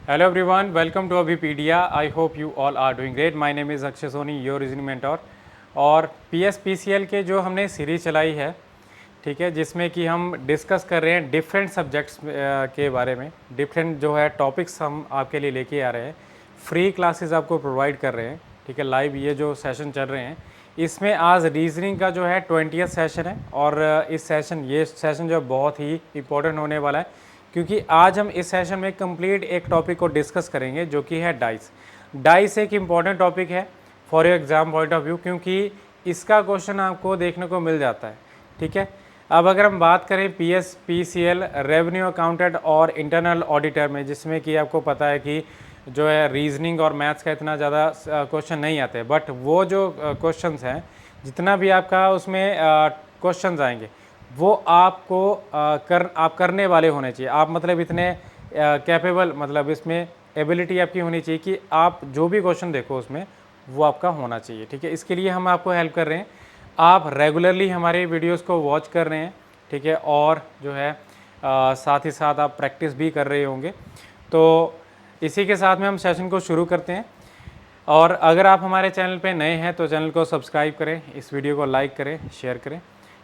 Hello everyone, welcome to Abhipedia. I hope you all are doing great. My name is Akshay Soni, your reasoning mentor. और PSPCL के जो हमने series चलाई है, ठीक है, जिसमें कि हम डिस्कस कर रहे हैं डिफरेंट सब्जेक्ट्स के बारे में, डिफरेंट जो है टॉपिक्स हम आपके लिए लेके आ रहे हैं, फ्री क्लासेस आपको प्रोवाइड कर रहे हैं, ठीक है, लाइव ये जो सेशन चल रहे हैं, इसमें आज रीजनिंग का जो है 20th सेशन है और ये सेशन जो बहुत ही इम्पोर्टेंट होने वाला है, क्योंकि आज हम इस सेशन में कंप्लीट एक टॉपिक को डिस्कस करेंगे जो कि है डाइस। डाइस एक इम्पॉर्टेंट टॉपिक है for your exam point of view, क्योंकि इसका क्वेश्चन आपको देखने को मिल जाता है, ठीक है। अब अगर हम बात करें PSPCL रेवेन्यू अकाउंटेंट और इंटरनल ऑडिटर में, जिसमें कि आपको पता है कि जो है रीजनिंग और मैथ्स का इतना ज़्यादा क्वेश्चन नहीं आते, बट वो जो क्वेश्चंस हैं, जितना भी आपका उसमें क्वेश्चंस आएंगे वो आपको आप करने वाले होने चाहिए। आप मतलब इतने कैपेबल, मतलब इसमें एबिलिटी आपकी होनी चाहिए कि आप जो भी क्वेश्चन देखो उसमें वो आपका होना चाहिए, ठीक है। इसके लिए हम आपको हेल्प कर रहे हैं। आप रेगुलरली हमारे वीडियोस को वॉच कर रहे हैं, ठीक है, और जो है साथ ही साथ आप प्रैक्टिस भी कर रहे होंगे। तो इसी के साथ में हम सेशन को शुरू करते हैं। और अगर आप हमारे चैनल पे नए हैं तो चैनल को सब्सक्राइब करें, इस वीडियो को लाइक करें, शेयर करें,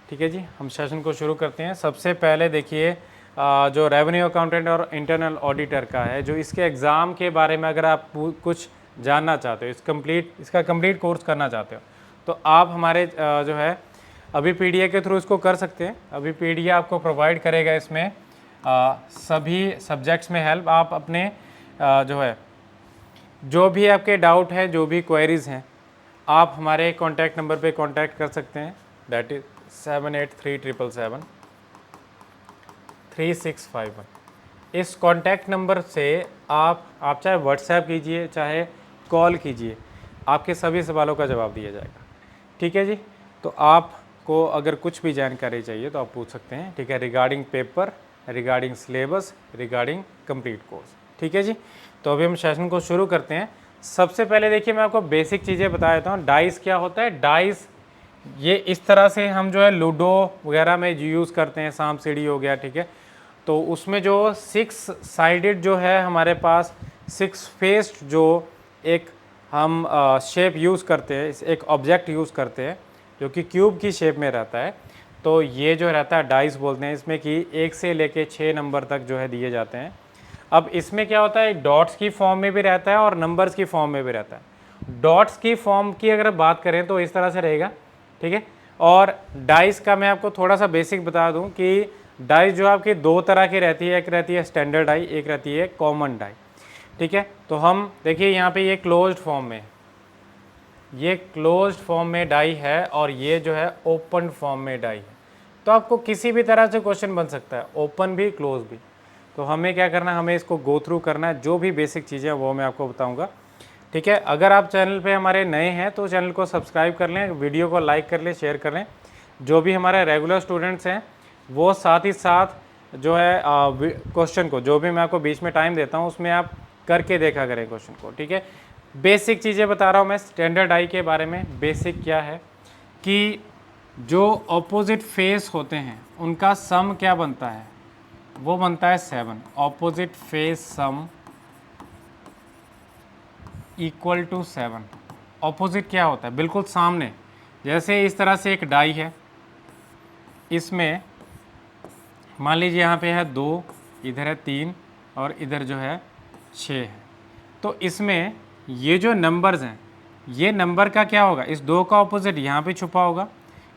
ठीक है जी। हम सेशन को शुरू करते हैं। सबसे पहले देखिए जो रेवेन्यू अकाउंटेंट और इंटरनल ऑडिटर का है, जो इसके एग्ज़ाम के बारे में अगर आप कुछ जानना चाहते हो, इसका कंप्लीट कोर्स करना चाहते हो, तो आप हमारे जो है अभिपीडिया के थ्रू इसको कर सकते हैं। अभिपीडिया आपको प्रोवाइड करेगा इसमें सभी सब्जेक्ट्स में हेल्प। आप अपने जो है जो भी आपके डाउट हैं, जो भी क्वेरीज़ हैं, आप हमारे कॉन्टैक्ट नंबर पे कॉन्टैक्ट कर सकते हैं, दैट इज़ 7837773651। इस कॉन्टैक्ट नंबर से आप चाहे व्हाट्सएप कीजिए, चाहे कॉल कीजिए, आपके सभी सवालों का जवाब दिया जाएगा, ठीक है जी। तो आपको अगर कुछ भी जानकारी चाहिए तो आप पूछ सकते हैं, ठीक है, regarding paper, regarding syllabus, regarding complete course, ठीक है जी। तो अभी हम सेशन को शुरू करते हैं। सबसे पहले देखिए मैं आपको बेसिक चीज़ें बता देता हूँ। डाइस क्या होता है? डाइस ये इस तरह से हम जो है लूडो वगैरह में यूज़ करते हैं, सांप सीढ़ी हो गया, ठीक है। तो उसमें जो 6 साइडेड जो है हमारे पास 6 फेस्ड जो एक हम शेप यूज़ करते हैं, एक ऑब्जेक्ट यूज़ करते हैं जो कि क्यूब की शेप में रहता है, तो ये जो रहता है डाइस बोलते हैं। इसमें कि 1 से लेके 6 नंबर तक जो है दिए जाते हैं। अब इसमें क्या होता है, डॉट्स की फॉर्म में भी रहता है और नंबर्स की फॉर्म में भी रहता है। डॉट्स की फॉर्म की अगर बात करें तो इस तरह से रहेगा, ठीक है। और डाइस का मैं आपको थोड़ा सा बेसिक बता दूं कि डाइस जो आपकी दो तरह की रहती है, एक रहती है स्टैंडर्ड डाई, एक रहती है कॉमन डाई, ठीक है। तो हम देखिए यहाँ पे ये क्लोज्ड फॉर्म में, ये क्लोज्ड फॉर्म में डाई है और ये जो है ओपन फॉर्म में डाई है। तो आपको किसी भी तरह से क्वेश्चन बन सकता है, ओपन भी क्लोज भी। तो हमें क्या करना है, हमें इसको गो थ्रू करना है। जो भी बेसिक चीज़ें हैं वो मैं आपको बताऊंगा, ठीक है। अगर आप चैनल पे हमारे नए हैं तो चैनल को सब्सक्राइब कर लें, वीडियो को लाइक कर लें, शेयर कर लें। जो भी हमारे रेगुलर स्टूडेंट्स हैं वो साथ ही साथ जो है क्वेश्चन को, जो भी मैं आपको बीच में टाइम देता हूँ उसमें आप करके देखा करें क्वेश्चन को, ठीक है। बेसिक चीज़ें बता रहा हूँ मैं स्टैंडर्ड आई के बारे में। बेसिक क्या है कि जो ऑपोजिट फेस होते हैं उनका सम क्या बनता है, वो बनता है 7। Opposite face sum equal to 7। Opposite क्या होता है, बिल्कुल सामने। जैसे इस तरह से एक डाई है, इसमें मान लीजिए यहाँ पे है 2, इधर है 3 और इधर जो है 6 है। तो इसमें ये जो नंबर्स हैं, ये नंबर का क्या होगा, इस 2 का ऑपोजिट यहाँ पे छुपा होगा,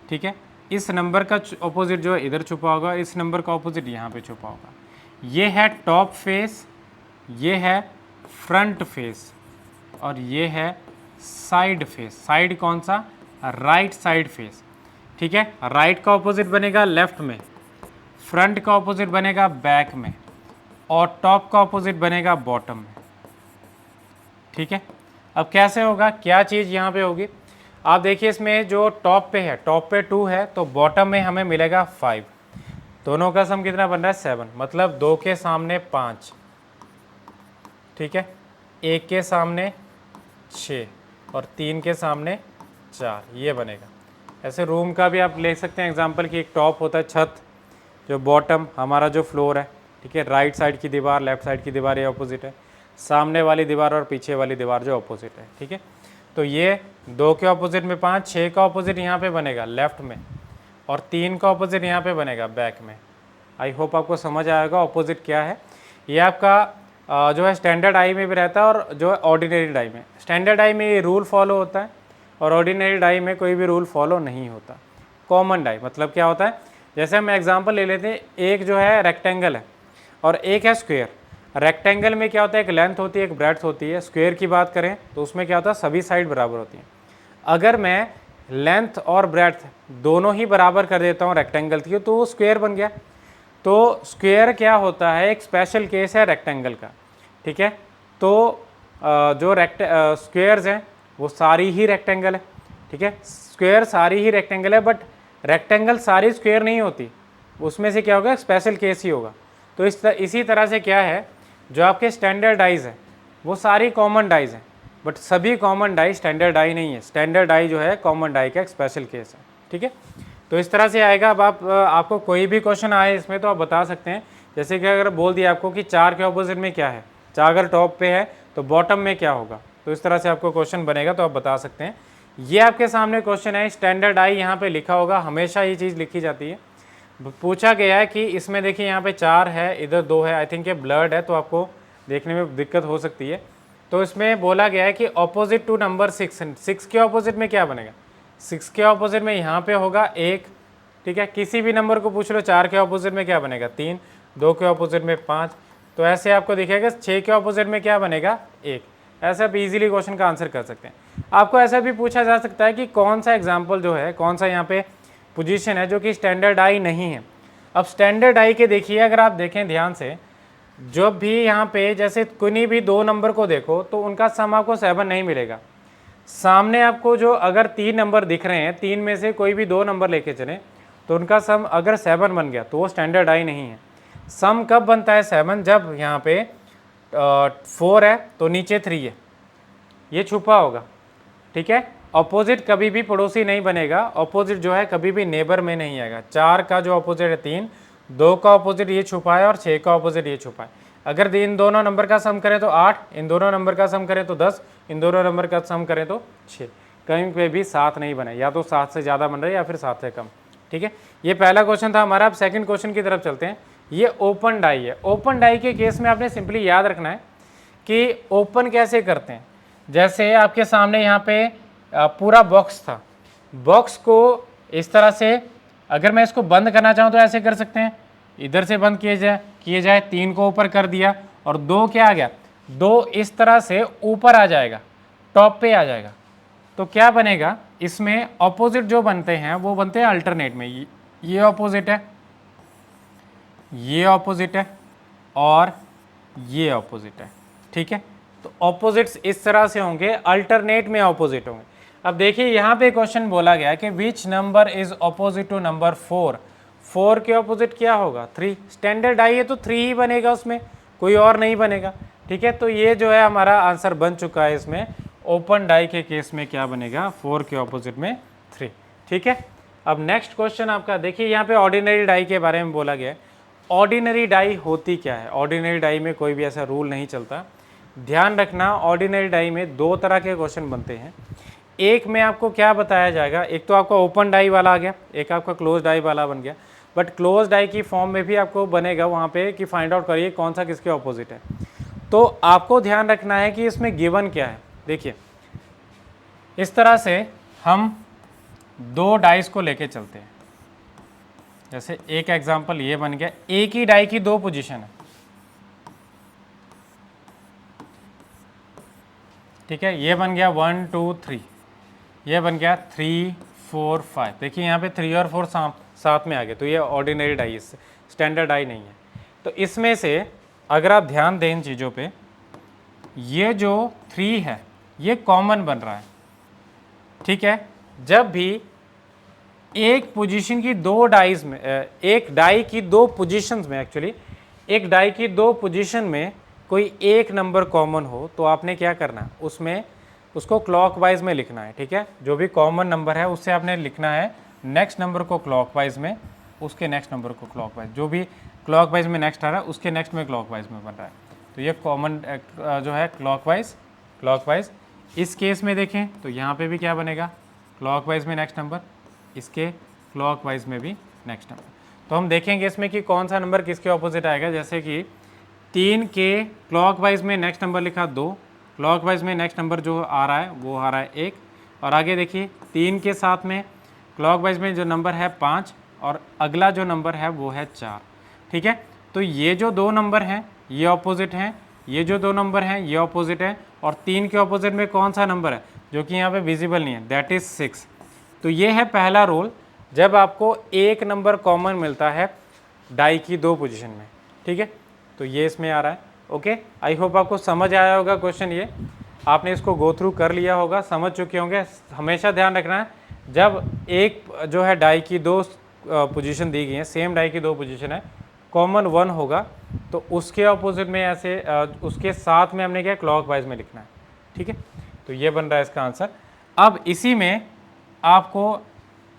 ठीक है। इस नंबर का ऑपोजिट जो है इधर छुपा होगा, इस नंबर का ऑपोजिट यहाँ पे छुपा होगा। ये है टॉप फेस, ये है फ्रंट फेस और ये है साइड फेस। साइड कौन सा, राइट साइड फेस, ठीक है। राइट का ऑपोजिट बनेगा लेफ्ट में, फ्रंट का ऑपोजिट बनेगा बैक में और टॉप का ऑपोजिट बनेगा बॉटम में, ठीक है। अब कैसे होगा, क्या चीज़ यहाँ पे होगी, आप देखिए इसमें जो टॉप पे है, टॉप पे 2 है तो बॉटम में हमें मिलेगा 5। दोनों का सम कितना बन रहा है 7, मतलब 2 के सामने 5, ठीक है, 1 के सामने 6 और 3 के सामने 4, ये बनेगा। ऐसे रूम का भी आप ले सकते हैं एग्जांपल कि एक टॉप होता है छत, जो बॉटम हमारा जो फ्लोर है, ठीक है, राइट साइड की दीवार, लेफ्ट साइड की दीवार ये अपोजिट है। सामने वाली दीवार और पीछे वाली दीवार जो अपोजिट है, ठीक है। तो ये 2 के ऑपोजिट में 5, 6 का ऑपोजिट यहाँ पे बनेगा लेफ्ट में, और 3 का ऑपोजिट यहाँ पे बनेगा बैक में। आई होप आपको समझ आएगा ऑपोजिट क्या है। ये आपका जो है स्टैंडर्ड आई में भी रहता है और जो है ऑर्डिनरी डाई में। स्टैंडर्ड आई में ये रूल फॉलो होता है और ऑर्डिनरी डाई में कोई भी रूल फॉलो नहीं होता। कॉमन डाई मतलब क्या होता है, जैसे हम एग्जांपल ले लेते हैं, एक जो है रेक्टेंगल है और एक है स्क्वायर। रेक्टेंगल में क्या होता है, एक लेंथ होती है, एक ब्रेड्थ होती है। स्क्वायर की बात करें तो उसमें क्या होता है, सभी साइड बराबर होती हैं। अगर मैं लेंथ और ब्रेड्थ दोनों ही बराबर कर देता हूँ रेक्टेंगल की, तो वो स्क्वायर बन गया। तो स्क्वायर क्या होता है, एक स्पेशल केस है रेक्टेंगल का, ठीक है। तो जो स्क्वायर्स हैं वो सारी ही रेक्टेंगल है, ठीक है। स्क्वायर सारी ही रेक्टेंगल है, बट रेक्टेंगल सारी स्क्वायर नहीं होती, उसमें से क्या होगा, स्पेशल केस ही होगा। तो इसी तरह से क्या है, जो आपके स्टैंडर्ड डाइज है वो सारी कॉमन डाइज हैं, बट सभी कॉमन डाई स्टैंडर्ड डाई नहीं है। स्टैंडर्ड डाई जो है कॉमन डाई का एक स्पेशल केस है, ठीक है। तो इस तरह से आएगा। अब आपको कोई भी क्वेश्चन आए इसमें तो आप बता सकते हैं। जैसे कि अगर बोल दिया आपको कि 4 के ऑपोजिट में क्या है, 4 अगर टॉप पे है तो बॉटम में क्या होगा, तो इस तरह से आपको क्वेश्चन बनेगा तो आप बता सकते हैं। ये आपके सामने क्वेश्चन है, स्टैंडर्ड आई यहाँ पे लिखा होगा, हमेशा ये चीज़ लिखी जाती है। पूछा गया है कि इसमें देखिए यहाँ पे 4 है, इधर 2 है, आई थिंक ये ब्लर्ड है तो आपको देखने में दिक्कत हो सकती है। तो इसमें बोला गया है कि ऑपोजिट टू नंबर 6 के ऑपोजिट में क्या बनेगा, 6 के ऑपोजिट में यहाँ पे होगा 1, ठीक है। किसी भी नंबर को पूछ लो, 4 के ऑपोजिट में क्या बनेगा 3, 2 के ऑपोजिट में 5, तो ऐसे आपको दिखेगा 6 के ऑपोजिट में क्या बनेगा 1। ऐसे आप इजीली क्वेश्चन का आंसर कर सकते हैं। आपको ऐसा भी पूछा जा सकता है कि कौन सा एग्जाम्पल जो है, कौन सा यहाँ पे पोजीशन है जो कि स्टैंडर्ड आई नहीं है। अब स्टैंडर्ड आई के देखिए, अगर आप देखें ध्यान से, जब भी यहाँ पे जैसे कोई भी 2 नंबर को देखो तो उनका सम आपको 7 नहीं मिलेगा। सामने आपको जो अगर 3 नंबर दिख रहे हैं, 3 में से कोई भी 2 नंबर लेके चलें तो उनका सम अगर 7 बन गया तो वो स्टैंडर्ड आई नहीं है। सम कब बनता है 7, जब यहाँ पे 4 है तो नीचे 3 है, ये छुपा होगा, ठीक है। ऑपोजिट कभी भी पड़ोसी नहीं बनेगा, ऑपोजिट जो है कभी भी नेबर में नहीं आएगा। 4 का जो ऑपोजिट है 3, 2 का ऑपोजिट ये छुपा है और 6 का ऑपोजिट ये छुपा है। अगर इन दोनों नंबर का सम करें तो 8, इन दोनों नंबर का सम करें तो 10, इन दोनों नंबर का सम करें तो 6। कहीं पे भी 7 नहीं बने, या तो 7 से ज़्यादा बन रहे या फिर 7 से कम, ठीक है। ये पहला क्वेश्चन था हमारा। अब सेकंड क्वेश्चन की तरफ चलते हैं। ये ओपन डाई है। ओपन डाई के केस में आपने सिंपली याद रखना है कि ओपन कैसे करते हैं। जैसे आपके सामने यहाँ पे पूरा बॉक्स था, बॉक्स को इस तरह से अगर मैं इसको बंद करना चाहूँ तो ऐसे कर सकते हैं, इधर से बंद किए जाए 3 को ऊपर कर दिया और 2 क्या आ गया, 2 इस तरह से ऊपर आ जाएगा, टॉप पे आ जाएगा। तो क्या बनेगा, इसमें ऑपोजिट जो बनते हैं वो बनते हैं अल्टरनेट में। ये ऑपोजिट है, ये ऑपोजिट है और ये ऑपोजिट है, ठीक है। तो ऑपोजिट्स इस तरह से होंगे, अल्टरनेट में ऑपोजिट होंगे। अब देखिए यहाँ पे क्वेश्चन बोला गया कि which number is opposite to number 4। 4 के ऑपोजिट क्या होगा 3। स्टैंडर्ड आई है तो 3 ही बनेगा, उसमें कोई और नहीं बनेगा, ठीक है। तो ये जो है हमारा आंसर बन चुका है। इसमें ओपन डाई के केस में क्या बनेगा, 4 के ऑपोजिट में 3, ठीक है। अब नेक्स्ट क्वेश्चन आपका देखिए, यहाँ पे ऑर्डिनरी डाई के बारे में बोला गया है। ऑर्डिनरी डाई होती क्या है, ऑर्डिनरी डाई में कोई भी ऐसा रूल नहीं चलता। ध्यान रखना, ऑर्डिनरी डाई में 2 तरह के क्वेश्चन बनते हैं। एक में आपको क्या बताया जाएगा, एक तो आपका ओपन डाई वाला आ गया, एक आपका क्लोज डाई वाला बन गया। बट क्लोज डाई की फॉर्म में भी आपको बनेगा वहाँ पे कि फाइंड आउट करिए कौन सा किसके ऑपोजिट है। तो आपको ध्यान रखना है कि इसमें गिवन क्या है। देखिए इस तरह से हम 2 डाइस को लेके चलते हैं। जैसे एक एग्जांपल ये बन गया, एक ही डाई की 2 पोजीशन है, ठीक है। ये बन गया 1 2 3, ये बन गया 3 4 5। देखिए यहाँ पे 3 और 4 साथ में आ गए, तो ये ऑर्डिनरी डाई, स्टैंडर्ड डाई नहीं है। तो इसमें से अगर आप ध्यान दें इन चीज़ों पे, ये जो 3 है ये कॉमन बन रहा है, ठीक है। जब भी एक पोजीशन की 2 डाइज में, एक डाई की 2 पोजीशंस में, एक्चुअली एक डाई की 2 पोजीशन में कोई एक नंबर कॉमन हो तो आपने क्या करना है, उसमें उसको क्लॉकवाइज में लिखना है, ठीक है। जो भी कॉमन नंबर है उससे आपने लिखना है नेक्स्ट नंबर को क्लॉकवाइज में, उसके नेक्स्ट नंबर को क्लॉकवाइज, जो भी क्लॉकवाइज में नेक्स्ट आ रहा है उसके नेक्स्ट में क्लॉकवाइज में बन रहा है। तो ये कॉमन जो है क्लॉकवाइज। इस केस में देखें तो यहाँ पे भी क्या बनेगा, क्लॉकवाइज में नेक्स्ट नंबर, इसके क्लॉकवाइज में भी नेक्स्ट नंबर। तो हम देखेंगे इसमें कि कौन सा नंबर किसके ऑपोजिट आएगा। जैसे कि 3 के क्लॉकवाइज में नेक्स्ट नंबर लिखा 2, क्लॉकवाइज में नेक्स्ट नंबर जो आ रहा है वो आ रहा है 1, और आगे देखिए 3 के साथ में क्लॉकवाइज में जो नंबर है 5 और अगला जो नंबर है वो है 4। ठीक है, तो ये जो दो नंबर हैं ये ऑपोजिट हैं, ये जो दो नंबर हैं ये ऑपोजिट है, और 3 के ऑपोजिट में कौन सा नंबर है जो कि यहाँ पे विजिबल नहीं है, दैट इज़ 6। तो ये है पहला रूल, जब आपको एक नंबर कॉमन मिलता है डाई की 2 पोजीशन में। ठीक है, तो ये इसमें आ रहा है। ओके, आई होप आपको समझ आया होगा क्वेश्चन, ये आपने इसको गो थ्रू कर लिया होगा, समझ चुके होंगे। हमेशा ध्यान रखना है, जब एक जो है डाई की 2 पोजीशन दी गई है, सेम डाई की 2 पोजीशन है, कॉमन 1 होगा तो उसके अपोजिट में ऐसे उसके साथ में हमने क्या क्लॉकवाइज में लिखना है। ठीक है, तो ये बन रहा है इसका आंसर। अब इसी में आपको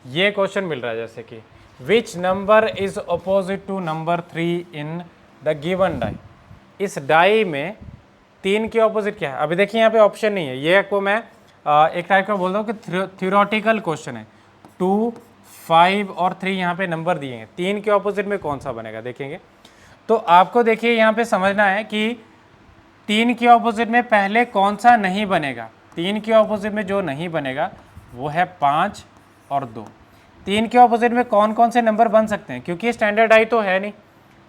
ये क्वेश्चन मिल रहा है, जैसे कि which number is opposite to number 3 in the given die. इस डाई में 3 के ऑपोजिट क्या है। अभी देखिए यहाँ पे ऑप्शन नहीं है, ये को मैं एक टाइप का बोल रहा हूँ कि थ्योरेटिकल क्वेश्चन है। 2, 5 और 3 यहाँ पे नंबर दिए हैं, 3 के ऑपोजिट में कौन सा बनेगा देखेंगे। तो आपको देखिए यहाँ पे समझना है कि 3 के ऑपोजिट में पहले कौन सा नहीं बनेगा। 3 के ऑपोजिट में जो नहीं बनेगा वो है 5 और 2। 3 के ऑपोजिट में कौन कौन से नंबर बन सकते हैं, क्योंकि स्टैंडर्ड डाई तो है नहीं,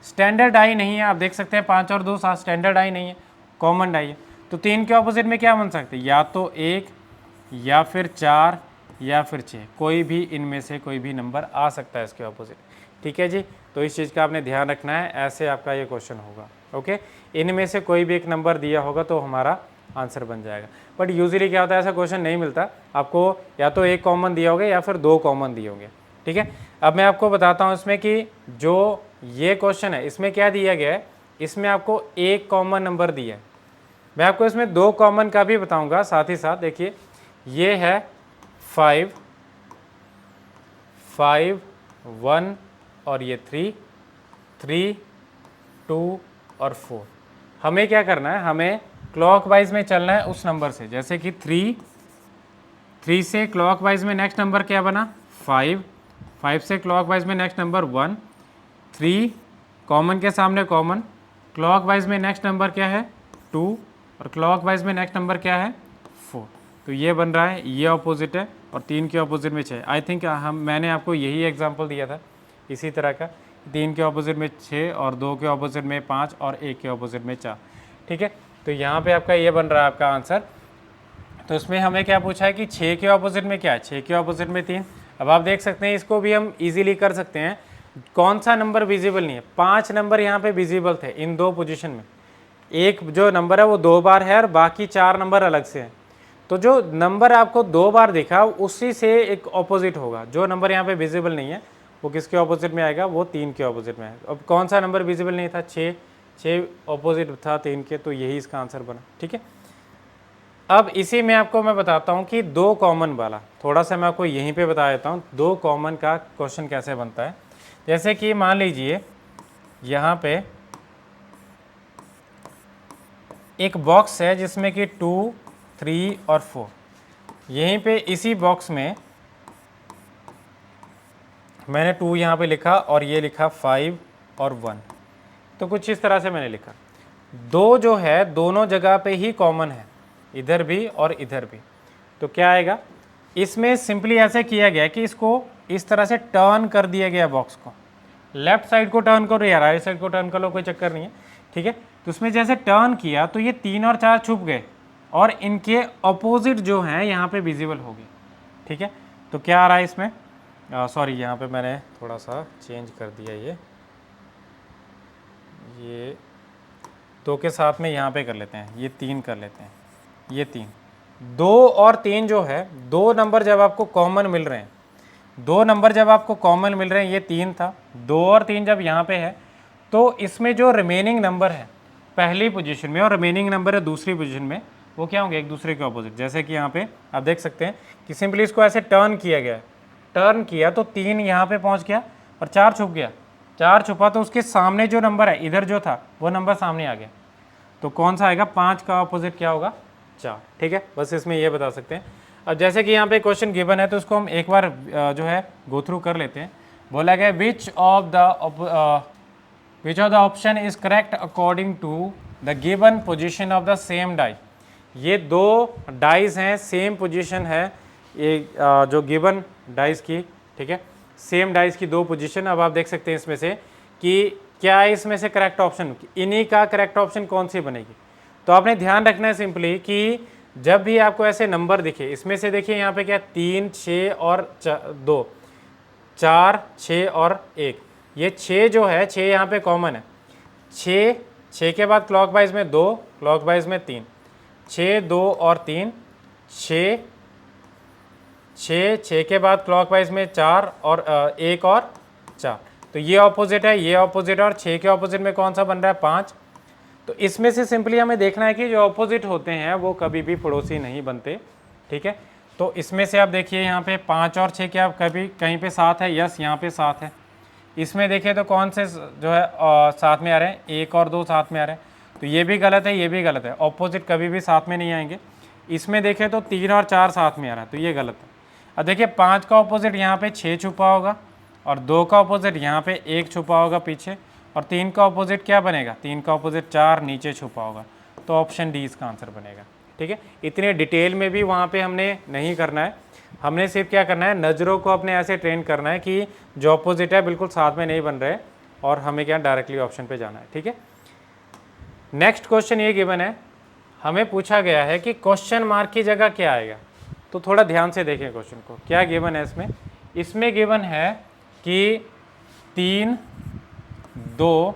स्टैंडर्ड डाई नहीं है। आप देख सकते हैं 5 और 2 साथ स्टैंडर्ड डाई नहीं है, कॉमन डाई है। तो 3 के ऑपोजिट में क्या बन सकते हैं, या तो 1 या फिर 4 या फिर 6, कोई भी इनमें से कोई भी नंबर आ सकता है इसके ऑपोजिट। ठीक है जी, तो इस चीज़ का आपने ध्यान रखना है, ऐसे आपका ये क्वेश्चन होगा। ओके, इनमें से कोई भी एक नंबर दिया होगा तो हमारा आंसर बन जाएगा। बट यूजुअली क्या होता है, ऐसा क्वेश्चन नहीं मिलता आपको, या तो एक कॉमन दिया होगा या फिर 2 कॉमन दिए होंगे। ठीक है, अब मैं आपको बताता हूँ इसमें कि जो ये क्वेश्चन है इसमें क्या दिया गया है, इसमें आपको एक कॉमन नंबर दिया है। मैं आपको इसमें 2 कॉमन का भी बताऊंगा साथ ही साथ। देखिए ये है 5, 1 और ये 3, 2 और 4। हमें क्या करना है, हमें क्लॉकवाइज में चलना है उस नंबर से। जैसे कि 3 से क्लॉकवाइज में नेक्स्ट नंबर क्या बना 5 से क्लॉकवाइज में नेक्स्ट नंबर 1, 3 कॉमन के सामने कॉमन, क्लॉकवाइज में नेक्स्ट नंबर क्या है 2 और क्लॉकवाइज में नेक्स्ट नंबर क्या है 4। तो ये बन रहा है, ये ऑपोजिट है, और 3 के ऑपोजिट में 6। आई थिंक मैंने आपको यही एग्जांपल दिया था इसी तरह का, 3 के ऑपोजिट में 6 और 2 के ऑपोजिट में 5 और 1 के ऑपोजिट में 4। ठीक है, तो यहाँ पे आपका ये बन रहा है आपका आंसर। तो इसमें हमें क्या पूछा है कि 6 के ऑपोजिट में क्या है, 6 के ऑपोजिट में 3। अब आप देख सकते हैं इसको भी हम इजीली कर सकते हैं। कौन सा नंबर विजिबल नहीं है, 5 नंबर यहाँ पे विजिबल थे इन 2 पोजीशन में। एक जो नंबर है वो 2 बार है और बाकी 4 नंबर अलग से हैं। तो जो नंबर आपको 2 बार दिखा उसी से एक ऑपोजिट होगा। जो नंबर यहाँ पे विजिबल नहीं है वो किसके ऑपोजिट में आएगा, वो 3 के ऑपोजिट में है। अब कौन सा नंबर विजिबल नहीं था, 6 ऑपोजिट था 3 के, तो यही इसका आंसर बना। ठीक है, अब इसी में आपको मैं बताता हूँ कि 2 कॉमन वाला, थोड़ा सा मैं आपको यहीं पे बता देता हूँ 2 कॉमन का क्वेश्चन कैसे बनता है। जैसे कि मान लीजिए यहाँ पे एक बॉक्स है जिसमें कि 2, 3 और 4, यहीं पे इसी बॉक्स में मैंने 2 यहाँ पे लिखा और ये लिखा 5 और 1। तो कुछ इस तरह से मैंने लिखा। 2 जो है दोनों जगह पे ही कॉमन है, इधर भी और इधर भी। तो क्या आएगा, इसमें सिंपली ऐसे किया गया कि इसको इस तरह से टर्न कर दिया गया बॉक्स को, लेफ्ट साइड को टर्न करो या राइट साइड को टर्न कर लो, कोई चक्कर नहीं है। ठीक है, तो उसमें जैसे टर्न किया तो ये 3 और 4 छुप गए और इनके अपोजिट जो हैं यहाँ पे विजिबल हो गए। ठीक है, तो क्या आ रहा है इसमें, सॉरी यहाँ पे मैंने थोड़ा सा चेंज कर दिया, ये 2 के साथ में यहाँ पे कर लेते हैं, ये 3 कर लेते हैं, ये 3। 2 और 3 जो है 2 नंबर जब आपको कॉमन मिल रहे हैं, 2 नंबर जब आपको कॉमन मिल रहे हैं, ये 3 था, 2 और 3 जब यहाँ पे है तो इसमें जो रिमेनिंग नंबर है पहली पोजीशन में और रिमेनिंग नंबर है दूसरी पोजीशन में, वो क्या होंगे, एक दूसरे के ऑपोजिट। जैसे कि यहाँ पे आप देख सकते हैं कि सिंपली इसको ऐसे टर्न किया गया है, टर्न किया तो 3 यहाँ पे पहुँच गया और 4 छुप गया, 4 छुपा तो उसके सामने जो नंबर है इधर जो था वो नंबर सामने आ गया। तो कौन सा आएगा, 5 का ऑपोजिट क्या होगा, 4। ठीक है, बस इसमें ये बता सकते हैं। अब जैसे कि यहाँ पे क्वेश्चन गिवन है तो उसको हम एक बार जो है गो थ्रू कर लेते हैं। बोला गया which of the option is correct according to the given position of the same die. ये दो डाइज हैं, सेम पोजीशन है ये जो गिवन डाइज की। ठीक है, सेम डाइज की दो पोजीशन। अब आप देख सकते हैं इसमें से कि क्या है इसमें से करेक्ट ऑप्शन, इन्हीं का करेक्ट ऑप्शन कौन सी बनेगी। तो आपने ध्यान रखना है सिंपली कि जब भी आपको ऐसे नंबर दिखे, इसमें से देखिए यहाँ पे क्या 3, 6 और 2, 4, 6 और 1, ये 6 जो है 6 यहाँ पे कॉमन है। 6 के बाद क्लॉकवाइज में 2, क्लॉकवाइज में 3, 6, 2 और 3, 6 के बाद क्लॉकवाइज में 4 और 1 और 4। तो ये ऑपोजिट है, ये ऑपोजिट है, और 6 के ऑपोजिट में कौन सा बन रहा है, 5। तो इसमें से सिंपली हमें देखना है कि जो ऑपोजिट होते हैं वो कभी भी पड़ोसी नहीं बनते। ठीक है, तो इसमें से आप देखिए यहाँ पे 5 और 6 क्या कभी कहीं पे साथ है, यस यहाँ पे साथ है। इसमें देखिए तो कौन से जो है साथ में आ रहे हैं, 1 और 2 साथ में आ रहे हैं। तो ये भी गलत है, ये भी गलत है, ऑपोजिट कभी भी साथ में नहीं आएंगे। इसमें देखें तो 3 और 4 साथ में आ रहा है, तो ये गलत है। अब देखिए 5 का ऑपोजिट यहाँ पे 6 छुपा होगा, और 2 का ऑपोजिट यहाँ पे 1 छुपा होगा पीछे, और 3 का ऑपोजिट क्या बनेगा, 3 का ऑपोजिट 4 नीचे छुपा होगा। तो ऑप्शन डी इसका आंसर बनेगा। ठीक है, इतने डिटेल में भी वहाँ पे हमने नहीं करना है, हमने सिर्फ क्या करना है, नज़रों को अपने ऐसे ट्रेन करना है कि जो ऑपोजिट है बिल्कुल साथ में नहीं बन रहे, और हमें क्या डायरेक्टली ऑप्शन पे जाना है। ठीक है, नेक्स्ट क्वेश्चन ये गिवन है, हमें पूछा गया है कि क्वेश्चन मार्क की जगह क्या आएगा। तो थोड़ा ध्यान से देखें क्वेश्चन को, क्या गिवन है इसमें। इसमें गिवन है कि 3, 2,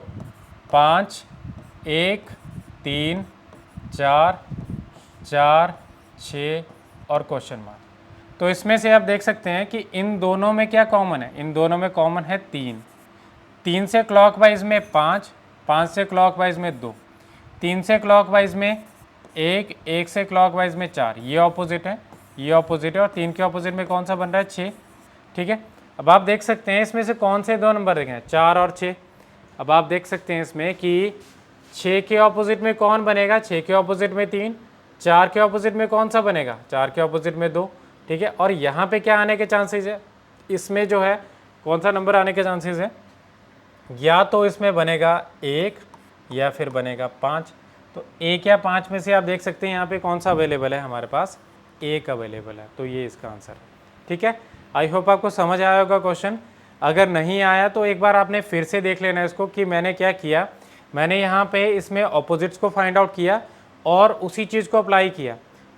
5, 1, 3, 4, 4, 6 और क्वेश्चन मार्क। तो इसमें से आप देख सकते हैं कि इन दोनों में क्या कॉमन है, इन दोनों में कॉमन है 3 से क्लॉकवाइज में 5, 5 से क्लॉकवाइज में 2, 3 से क्लॉकवाइज में 1, 1 से क्लॉकवाइज में 4, ये ऑपोजिट है, ये ऑपोजिट है, और 3 के ऑपोजिट में कौन सा बन रहा है, 6। ठीक है, अब आप देख सकते हैं इसमें से कौन से दो नंबर देखें, 4 और 6। अब आप देख सकते हैं इसमें कि 6 के ऑपोजिट में कौन बनेगा, 6 के ऑपोजिट में 3, 4 के ऑपोजिट में कौन सा बनेगा, 4 के ऑपोजिट में 2। ठीक है, और यहाँ पे क्या आने के चांसेस है, इसमें जो है कौन सा नंबर आने के चांसेस है, या तो इसमें बनेगा 1 या फिर बनेगा 5। तो 1 या 5 में से आप देख सकते हैं यहाँ पे कौन सा अवेलेबल है, हमारे पास 1 अवेलेबल है, तो ये इसका आंसर है। ठीक है, आई होप आपको समझ आया होगा क्वेश्चन। अगर नहीं आया तो एक बार आपने फिर से देख लेना इसको कि मैंने क्या किया। मैंने यहाँ पे इसमें ऑपोजिट्स को फाइंड आउट किया और उसी चीज़ को अप्लाई किया।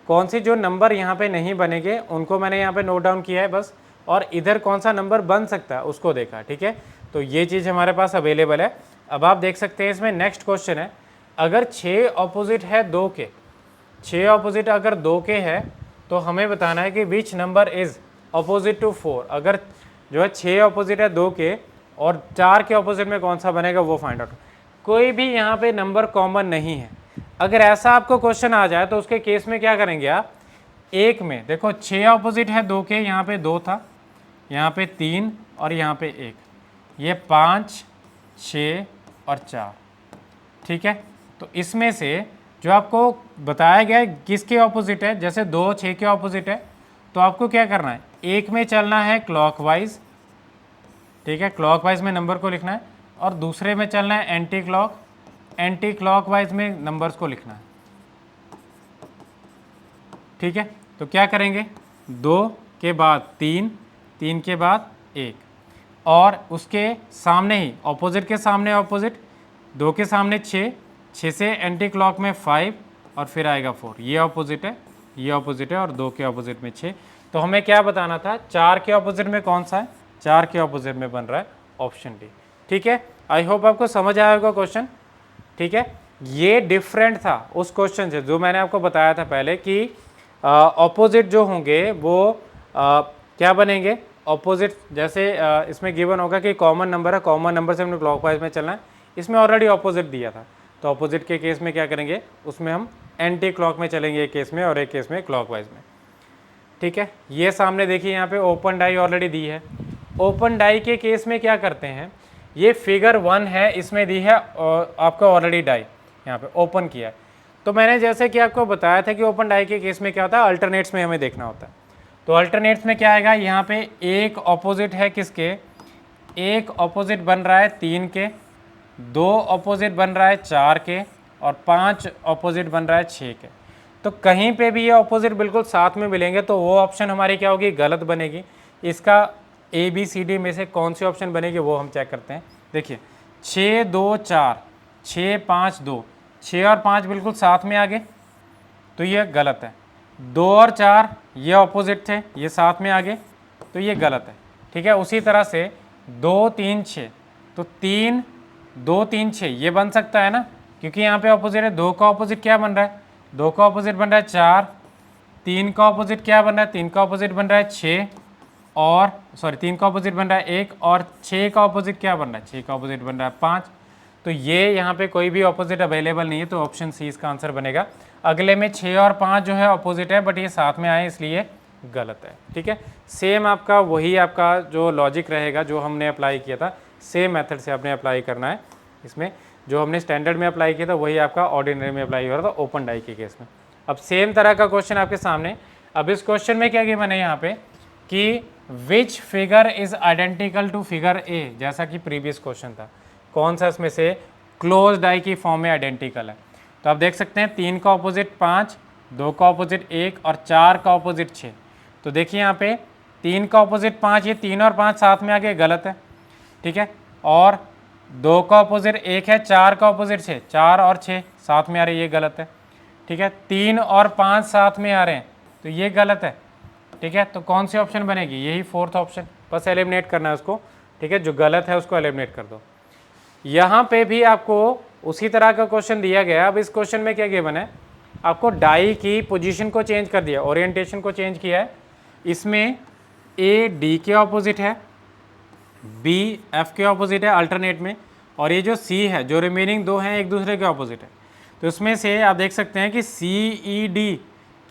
कौन सी जो नंबर यहाँ पे नहीं बनेंगे उनको मैंने यहाँ पे नोट डाउन किया है बस, और इधर कौन सा नंबर बन सकता है उसको देखा। ठीक है, तो ये चीज़ हमारे पास अवेलेबल है। अब आप देख सकते हैं इसमें नेक्स्ट क्वेश्चन है, अगर 6 ऑपोजिट है 2 के, 6 ऑपोजिट अगर 2 के है तो हमें बताना है कि which number is opposite to 4। अगर जो है 6 ऑपोजिट है 2 के और 4 के ऑपोजिट में कौन सा बनेगा वो फाइंड आउट। कोई भी यहाँ पे नंबर कॉमन नहीं है। अगर ऐसा आपको क्वेश्चन आ जाए तो उसके केस में क्या करेंगे आप, एक में देखो 6 ऑपोजिट है 2 के, यहाँ पे 2 था, यहाँ पे 3 और यहाँ पे 1, ये 5, 6 और 4। ठीक है, तो इसमें से जो आपको बताया गया है किसके ऑपोजिट है, जैसे 2 6 के ऑपोजिट है तो आपको क्या करना है, एक में चलना है क्लॉकवाइज। ठीक है, क्लॉकवाइज में नंबर को लिखना है, और दूसरे में चलना है एंटी क्लॉकवाइज में नंबर्स को लिखना है। ठीक है, तो क्या करेंगे, 2 के बाद 3, 3 के बाद 1, और उसके सामने ही ऑपोजिट के सामने ऑपोजिट, 2 के सामने 6, 6 से एंटी क्लॉक में 5 और फिर आएगा 4, ये ऑपोजिट है, ये ऑपोजिट है, और 2 के ऑपोजिट में 6। तो हमें क्या बताना था, 4 के ऑपोजिट में कौन सा है, 4 के ऑपोजिट में बन रहा है ऑप्शन डी। ठीक है, आई होप आपको समझ आया होगा क्वेश्चन। ठीक है, ये डिफरेंट था उस क्वेश्चन से जो मैंने आपको बताया था पहले कि ऑपोजिट जो होंगे वो क्या बनेंगे, ऑपोजिट। जैसे इसमें गिवन होगा कि कॉमन नंबर है, कॉमन नंबर से हमने क्लॉकवाइज में चलना है, इसमें ऑलरेडी ऑपोजिट दिया था, तो ऑपोजिट के केस में क्या करेंगे, उसमें हम एंटी क्लॉक में चलेंगे एक केस में और एक केस में क्लॉकवाइज में। ठीक है, ये सामने देखिए यहाँ पे ओपन डाई ऑलरेडी दी है। ओपन डाई के केस में क्या करते हैं, ये फिगर 1 है, इसमें दी है और आपका ऑलरेडी डाई, यहाँ पे ओपन किया है। तो मैंने जैसे कि आपको बताया था कि ओपन डाई के केस में क्या होता है, अल्टरनेट्स में हमें देखना होता है। तो अल्टरनेट्स में क्या आएगा, यहाँ पे एक ऑपोजिट है किसके, एक ऑपोजिट बन रहा है 3 के, 2 ऑपोजिट बन रहा है 4 के, और 5 ऑपोजिट बन रहा है 6 के। तो कहीं पे भी ये ऑपोजिट बिल्कुल साथ में मिलेंगे तो वो ऑप्शन हमारी क्या होगी, गलत बनेगी। इसका ABCD में से कौन सी ऑप्शन बनेगी वो हम चेक करते हैं। देखिए 6 2 4, 6 5 2, 6 और 5 बिल्कुल साथ में आ गए तो ये गलत है। 2 और 4 ये ऑपोजिट थे, ये साथ में आ गए तो ये गलत है। ठीक है, उसी तरह से 2 3 6, तो 3 2 3 6 ये बन सकता है ना, क्योंकि यहाँ पे ऑपोजिट है। 2 का ऑपोजिट क्या बन रहा है, 2 का ऑपोजिट बन रहा है 4, 3 का ऑपोजिट क्या बन रहा है, 3 का ऑपोजिट बन रहा है 6, और 3 का ऑपोजिट बन रहा है 1, और 6 का ऑपोजिट क्या बन रहा है, 6 का ऑपोजिट बन रहा है 5। तो ये यहाँ पे कोई भी ऑपोजिट अवेलेबल नहीं है, तो ऑप्शन सी इसका आंसर बनेगा। अगले में 6 और 5 जो है ऑपोजिट है, बट ये साथ में आए इसलिए गलत है। ठीक है, सेम आपका वही आपका जो लॉजिक रहेगा जो हमने अप्लाई किया था, सेम मेथड से आपने अप्लाई करना है। इसमें जो हमने स्टैंडर्ड में अप्लाई किया था वही आपका ऑर्डिनरी में अप्लाई हो रहा था ओपन डाई के केस में। अब सेम तरह का क्वेश्चन आपके सामने। अब इस क्वेश्चन में क्या किया मैंने यहाँ पे कि which figure is identical to figure A, जैसा कि प्रीवियस क्वेश्चन था, कौन सा इसमें से क्लोज डाई की फॉर्म में आइडेंटिकल है। तो आप देख सकते हैं 3 का ऑपोजिट 5, 2 का ऑपोजिट 1 और 4 का ऑपोजिट 6। तो देखिए यहाँ पे 3 का ऑपोजिट 5, ये 3 और 5 साथ में आ गए, गलत है। ठीक है, और 2 का ऑपोजिट 1 है, 4 का ऑपोजिट 6, 4 और 6 साथ में आ रहे, ये गलत है। ठीक है, 3 और 5 साथ में आ रहे हैं तो ये गलत है। ठीक है, तो कौन सी ऑप्शन बनेगी, यही फोर्थ ऑप्शन, बस एलिमिनेट करना है उसको। ठीक है, जो गलत है उसको एलिमिनेट कर दो। यहाँ पे भी आपको उसी तरह का क्वेश्चन दिया गया। अब इस क्वेश्चन में क्या गिवन है, आपको डाई की पोजीशन को चेंज कर दिया, ओरिएंटेशन को चेंज किया है। इसमें A D के ऑपोजिट है, B F के ऑपोजिट है अल्टरनेट में, और ये जो C है, जो रिमेनिंग 2 हैं एक दूसरे के ऑपोजिट है। तो इसमें से आप देख सकते हैं कि CED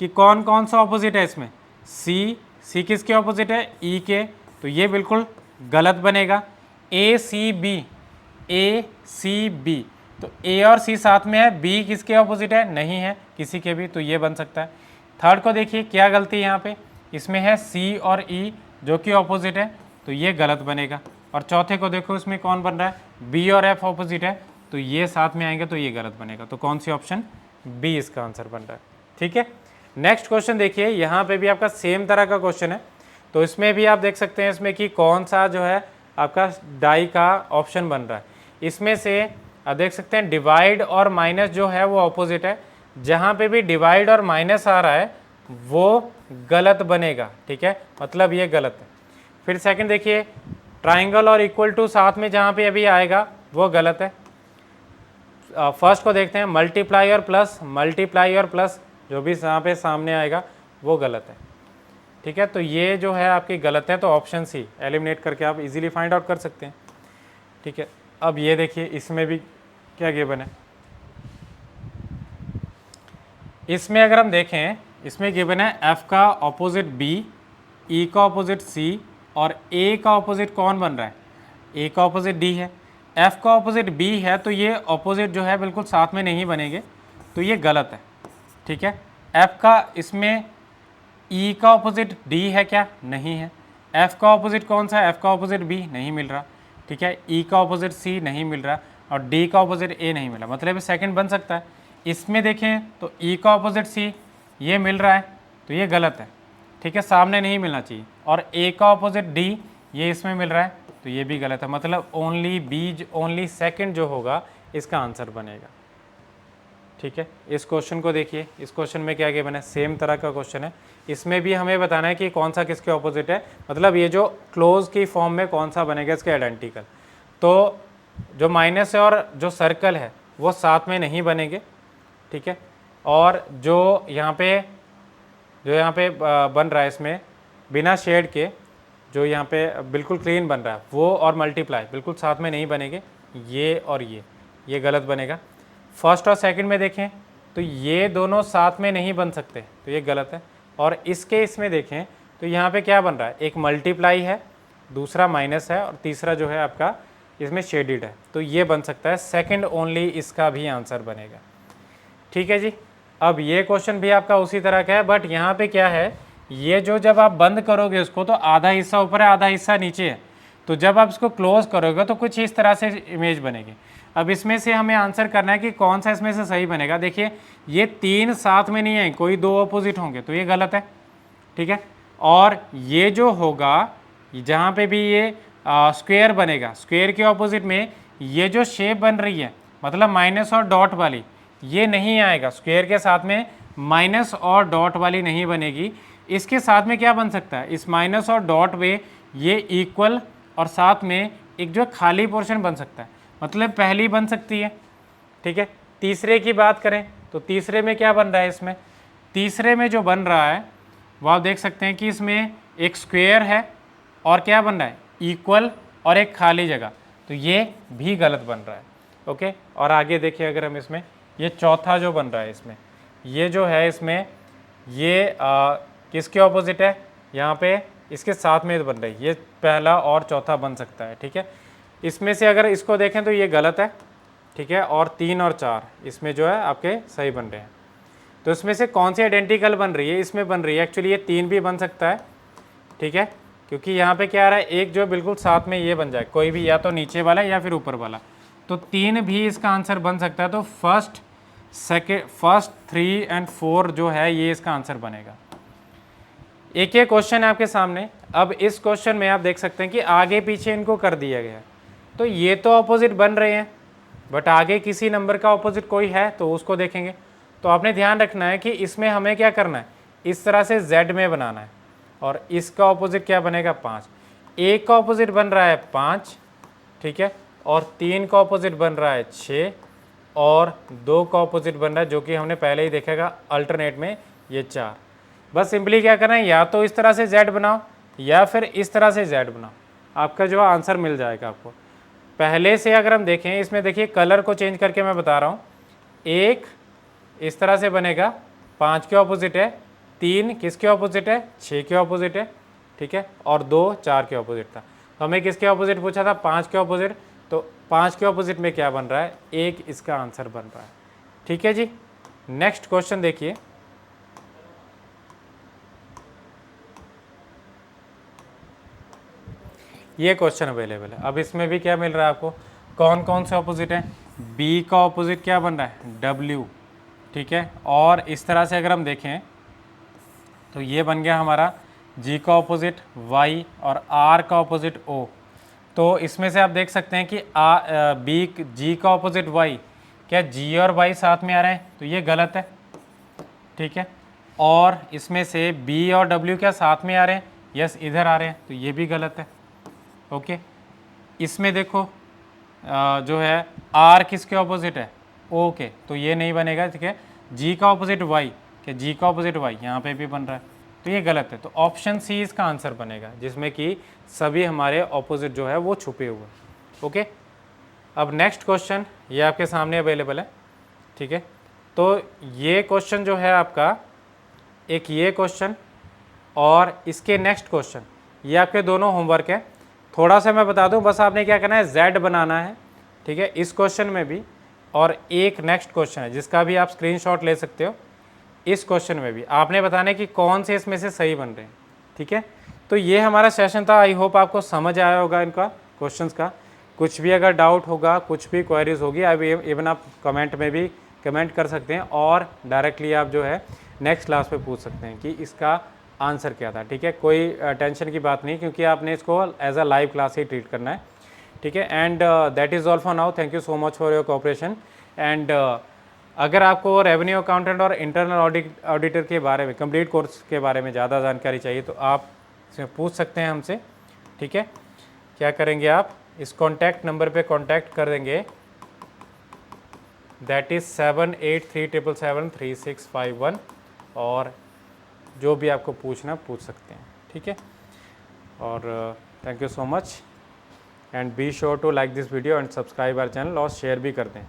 की कौन कौन सा ऑपोजिट है इसमें, C किसके ऑपोजिट है, E के, तो ये बिल्कुल गलत बनेगा। ACB, तो A और C साथ में है, B किसके ऑपोजिट है, नहीं है किसी के भी, तो ये बन सकता है। थर्ड को देखिए क्या गलती है यहाँ पे, इसमें है C और E जो कि ऑपोजिट है, तो ये गलत बनेगा। और चौथे को देखो इसमें कौन बन रहा है, B और F ऑपोजिट है, तो ये साथ में आएंगे तो ये गलत बनेगा। तो कौन सी ऑप्शन, B इसका आंसर बन रहा है। ठीक है, नेक्स्ट क्वेश्चन देखिए, यहाँ पे भी आपका सेम तरह का क्वेश्चन है। तो इसमें भी आप देख सकते हैं इसमें कि कौन सा जो है आपका डाई का ऑप्शन बन रहा है। इसमें से आप देख सकते हैं डिवाइड और माइनस जो है वो ऑपोजिट है, जहाँ पे भी डिवाइड और माइनस आ रहा है वो गलत बनेगा। ठीक है, मतलब ये गलत है। फिर सेकंड देखिए, ट्राइंगल और इक्वल टू साथ में जहाँ पे अभी आएगा वो गलत है। फर्स्ट को देखते हैं, मल्टीप्लाई और प्लस जो भी यहाँ पे सामने आएगा वो गलत है। ठीक है, तो ये जो है आपकी गलत है, तो ऑप्शन सी एलिमिनेट करके आप इजीली फाइंड आउट कर सकते हैं। ठीक है, अब ये देखिए इसमें भी क्या गिवन है। इसमें अगर हम देखें, इसमें गिवन है F का ऑपोजिट B, E का ऑपोजिट C और A का ऑपोजिट कौन बन रहा है, A का ऑपोजिट D है, F का ऑपोजिट B है, तो ये ऑपोजिट जो है बिल्कुल साथ में नहीं बनेंगे, तो ये गलत है। ठीक है, F का इसमें E का ऑपोजिट D है क्या, नहीं है। F का ऑपोजिट कौन सा है, F का ऑपोजिट B नहीं मिल रहा। ठीक है, E का ऑपोजिट C नहीं मिल रहा और D का ऑपोजिट A नहीं मिल रहा, मतलब सेकंड बन सकता है। इसमें देखें तो E का ऑपोजिट C ये मिल रहा है, तो ये गलत है। ठीक है, सामने नहीं मिलना चाहिए। और A का ऑपोजिट D ये इसमें मिल रहा है, तो ये भी गलत है, मतलब ओनली सेकंड जो होगा इसका आंसर बनेगा। ठीक है, इस क्वेश्चन को देखिए, इस क्वेश्चन में क्या गिवन है, सेम तरह का क्वेश्चन है। इसमें भी हमें बताना है कि कौन सा किसके ऑपोजिट है, मतलब ये जो क्लोज की फॉर्म में कौन सा बनेगा इसके आइडेंटिकल। तो जो माइनस है और जो सर्कल है वो साथ में नहीं बनेंगे। ठीक है, और जो यहाँ पे बन रहा है इसमें बिना शेड के, जो यहाँ पे बिल्कुल क्लीन बन रहा है वो और मल्टीप्लाई बिल्कुल साथ में नहीं बनेंगे, ये और ये गलत बनेगा। फर्स्ट और सेकंड में देखें तो ये दोनों साथ में नहीं बन सकते, तो ये गलत है। और इसके इसमें देखें तो यहाँ पे क्या बन रहा है, एक मल्टीप्लाई है, दूसरा माइनस है और तीसरा जो है आपका इसमें शेडिड है, तो ये बन सकता है सेकंड ओनली, इसका भी आंसर बनेगा। ठीक है जी। अब ये क्वेश्चन भी आपका उसी तरह का है, बट यहाँ पे क्या है, ये जो जब आप बंद करोगे उसको तो आधा हिस्सा ऊपर है आधा हिस्सा नीचे है, तो जब आप इसको क्लोज करोगे तो कुछ इस तरह से इमेज बनेगी। अब इसमें से हमें आंसर करना है कि कौन सा इसमें से सही बनेगा। देखिए ये 3 साथ में नहीं है, कोई 2 अपोजिट होंगे, तो ये गलत है। ठीक है, और ये जो होगा जहाँ पे भी ये स्क्वायर बनेगा, स्क्वायर के ऑपोजिट में ये जो शेप बन रही है, मतलब माइनस और डॉट वाली, ये नहीं आएगा। स्क्वायर के साथ में माइनस और डॉट वाली नहीं बनेगी। इसके साथ में क्या बन सकता है, इस माइनस और डॉट पे ये इक्वल और साथ में एक जो खाली पोर्शन बन सकता है, मतलब पहली बन सकती है। ठीक है, तीसरे की बात करें तो तीसरे में क्या बन रहा है, इसमें तीसरे में जो बन रहा है वो आप देख सकते हैं कि इसमें एक स्क्वायर है और क्या बन रहा है, इक्वल और एक खाली जगह, तो ये भी गलत बन रहा है। ओके, और आगे देखिए अगर हम इसमें ये चौथा जो बन रहा है, इसमें ये जो है, इसमें ये किसके ऑपोजिट है, यहाँ पे इसके साथ में बन रही है, ये पहला और चौथा बन सकता है। ठीक है, इसमें से अगर इसको देखें तो ये गलत है। ठीक है, और 3 और 4 इसमें जो है आपके सही बन रहे हैं। तो इसमें से कौन सी आइडेंटिकल बन रही है, इसमें बन रही है एक्चुअली ये 3 भी बन सकता है। ठीक है, क्योंकि यहाँ पे क्या आ रहा है, एक जो बिल्कुल साथ में ये बन जाए, कोई भी या तो नीचे वाला या फिर ऊपर वाला, तो 3 भी इसका आंसर बन सकता है। तो फर्स्ट 3 और 4 जो है ये इसका आंसर बनेगा। एक ये क्वेश्चन है आपके सामने। अब इस क्वेश्चन में आप देख सकते हैं कि आगे पीछे इनको कर दिया गया है, तो ये तो ऑपोजिट बन रहे हैं, बट आगे किसी नंबर का ऑपोजिट कोई है तो उसको देखेंगे। तो आपने ध्यान रखना है कि इसमें हमें क्या करना है, इस तरह से Z में बनाना है, और इसका ऑपोजिट क्या बनेगा, 5। एक का ऑपोजिट बन रहा है 5, ठीक है, और 3 का ऑपोजिट बन रहा है 6, और 2 का ऑपोजिट बन रहा है जो कि हमने पहले ही देखेगा अल्टरनेट में, ये 4। बस सिंपली क्या करना है, या तो इस तरह से Z बनाओ या फिर इस तरह से Z बनाओ, आपका जो आंसर मिल जाएगा आपको। पहले से अगर हम देखें, इसमें देखिए कलर को चेंज करके मैं बता रहा हूँ। एक इस तरह से बनेगा, 5 के ऑपोजिट है, 3 किसके ऑपोजिट है, 6 के ऑपोजिट है। ठीक है, और 2 4 के ऑपोजिट था। तो हमें किसके ऑपोजिट पूछा था, 5 के ऑपोजिट, तो 5 के ऑपोजिट में क्या बन रहा है, 1 इसका आंसर बन रहा है। ठीक है जी, नेक्स्ट क्वेश्चन देखिए। ये क्वेश्चन अवेलेबल है। अब इसमें भी क्या मिल रहा है आपको, कौन कौन से ऑपोजिट है, B का ऑपोजिट क्या बन रहा है, W। ठीक है, और इस तरह से अगर हम देखें तो ये बन गया हमारा G का ऑपोजिट Y और R का ऑपोजिट O। तो इसमें से आप देख सकते हैं कि G का ऑपोजिट Y, क्या G और Y साथ में आ रहे हैं, तो ये गलत है। ठीक है, और इसमें से B और W क्या साथ में आ रहे हैं, यस इधर आ रहे हैं, तो ये भी गलत है। ओके, इसमें देखो जो है R किसके ऑपोजिट है, O के, तो ये नहीं बनेगा। ठीक है, G का ऑपोजिट Y, क्या G का ऑपोजिट Y यहाँ पे भी बन रहा है, तो ये गलत है। तो ऑप्शन सी इसका आंसर बनेगा, जिसमें कि सभी हमारे ऑपोजिट जो है वो छुपे हुए हैं। ओके, अब नेक्स्ट क्वेश्चन ये आपके सामने अवेलेबल है। ठीक है, तो ये क्वेश्चन जो है आपका, एक ये क्वेश्चन और इसके नेक्स्ट क्वेश्चन, ये आपके दोनों होमवर्क है। थोड़ा सा मैं बता दूं, बस आपने क्या करना है, Z बनाना है। ठीक है, इस क्वेश्चन में भी, और एक नेक्स्ट क्वेश्चन है जिसका भी आप स्क्रीनशॉट ले सकते हो। इस क्वेश्चन में भी आपने बताना है कि कौन से इसमें से सही बन रहे हैं। ठीक है, तो ये हमारा सेशन था। आई होप आपको समझ आया होगा इनका क्वेश्चंस का। कुछ भी अगर डाउट होगा, कुछ भी क्वेरीज होगी, अब इवन आप कमेंट में भी कमेंट कर सकते हैं, और डायरेक्टली आप जो है नेक्स्ट क्लास पे पूछ सकते हैं कि इसका आंसर क्या था। ठीक है, कोई टेंशन की बात नहीं, क्योंकि आपने इसको एज अ लाइव क्लास ही ट्रीट करना है। ठीक है, and that is all for now. Thank you so much for your cooperation. And अगर आपको रेवेन्यू अकाउंटेंट और इंटरनल ऑडिटर के बारे में, कंप्लीट कोर्स के बारे में ज़्यादा जानकारी चाहिए तो आप इसमें पूछ सकते हैं हमसे। ठीक है, क्या करेंगे आप, इस कॉन्टैक्ट नंबर पे कॉन्टैक्ट कर देंगे, दैट इज़ 7837773651, और जो भी आपको पूछना पूछ सकते हैं। ठीक है, और thank you so much, and be sure to like this video and subscribe our channel, और शेयर भी कर दें।